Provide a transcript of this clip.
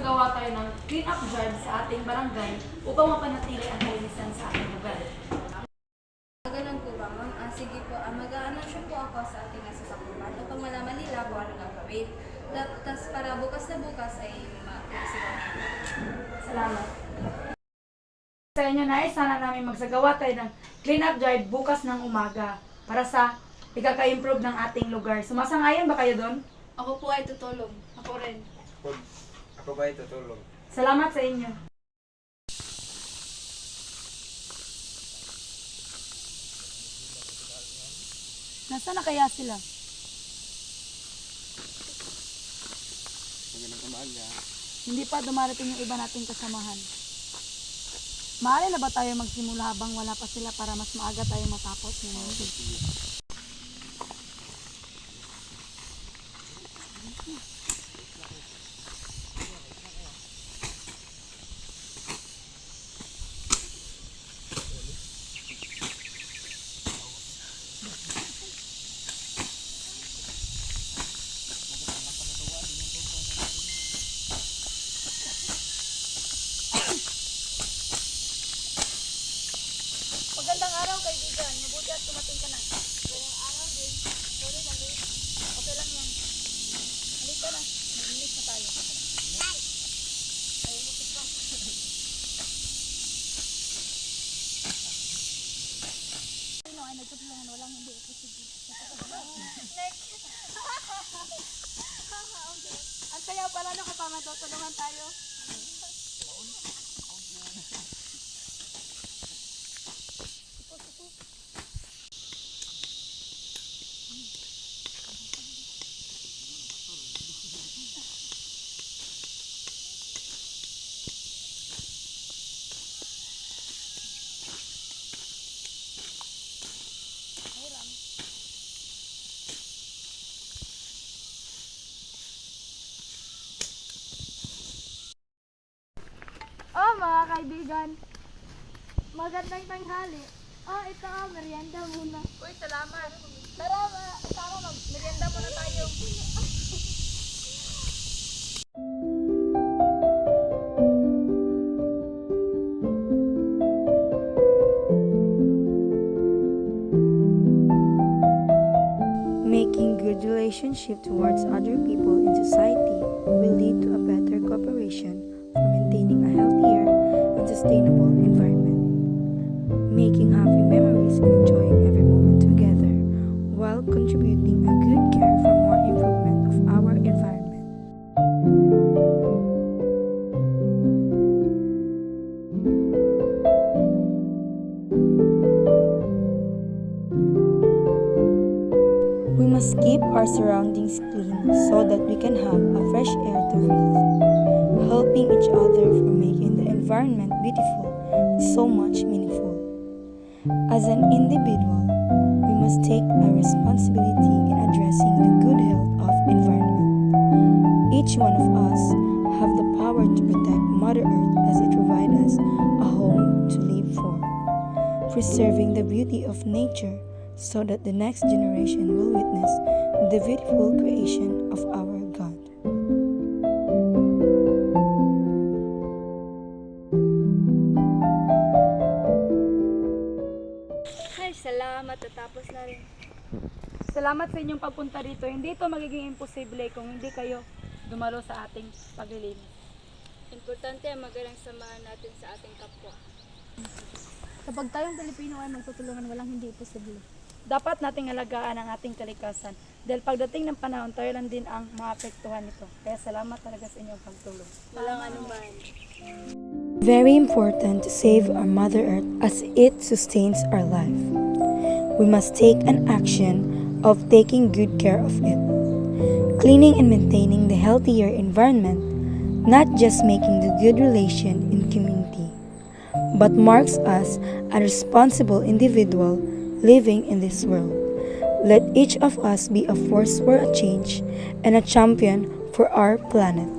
magsagawa tayo ng clean-up drive sa ating barangay upang mapanatili ang kalinisan sa ating lugar. Ganun po ba, ma'am? Sige po, mag-a-announce po ako sa ating nasasakupan upang malaman nila kung ano gagawin. Tapos para bukas na bukas ay mag-isigaw nila. Salamat. Sa inyo na sana namin magsagawa tayo ng clean-up drive bukas ng umaga para sa ikaka-improve ng ating lugar. Sumasang-ayon ba kayo doon? Ako po ay tutulong. Ako rin. Ako ba ito tulong? Salamat sa inyo. Nasaan na kaya sila? Magandang umaga. Hindi pa dumarating yung iba nating kasamahan. Maaari na ba tayo magsimula habang wala pa sila para mas maaga tayo matapos ngayon? Magandang araw, kaibigan. Mabuti at tumating ka na. Magandang araw din. Sorry lang din. Okay lang yan. Halika na. Mag-inis na tayo. Ayaw mo pa. Sino ay nagtutulungan? Walang hindi. At kaya pala no kapag matutulungan tayo. Oh, mga kaibigan. Magandang tanghali. Oh, ito merienda muna. Uy, salamat. Tara, sama mag-merienda muna tayo. Making good relationship towards other people in society will lead to a better cooperation for maintaining a healthier and sustainable environment. Making happy memories and enjoying every moment together while contributing a good care for more improvement of our environment. We must keep our surroundings clean so that we can have a fresh air to breathe. Helping each other for making the environment beautiful is so much meaningful. As an individual, we must take a responsibility in addressing the good health of environment. Each one of us have the power to protect Mother Earth as it provides us a home to live for, preserving the beauty of nature so that the next generation will witness the beautiful creation of our God. Ay, salamat. Tatapos na rin. Salamat sa inyong pagpunta dito. Hindi ito magiging imposible kung hindi kayo dumalo sa ating paglilinis. Importante ang magandang samahan natin sa ating kapwa. Kapag tayong Pilipino ay magtutulungan, walang hindi posible. Dapat nating alagaan ang ating kalikasan dahil pagdating ng panahon tayo lang din ang maapektuhan nito. Kaya salamat talaga sa inyong pagtulong. Walang anuman. Very important to save our Mother Earth as it sustains our life. We must take an action of taking good care of it. Cleaning and maintaining the healthier environment, not just making the good relation in community, but marks us a responsible individual living in this world. Let each of us be a force for a change and a champion for our planet.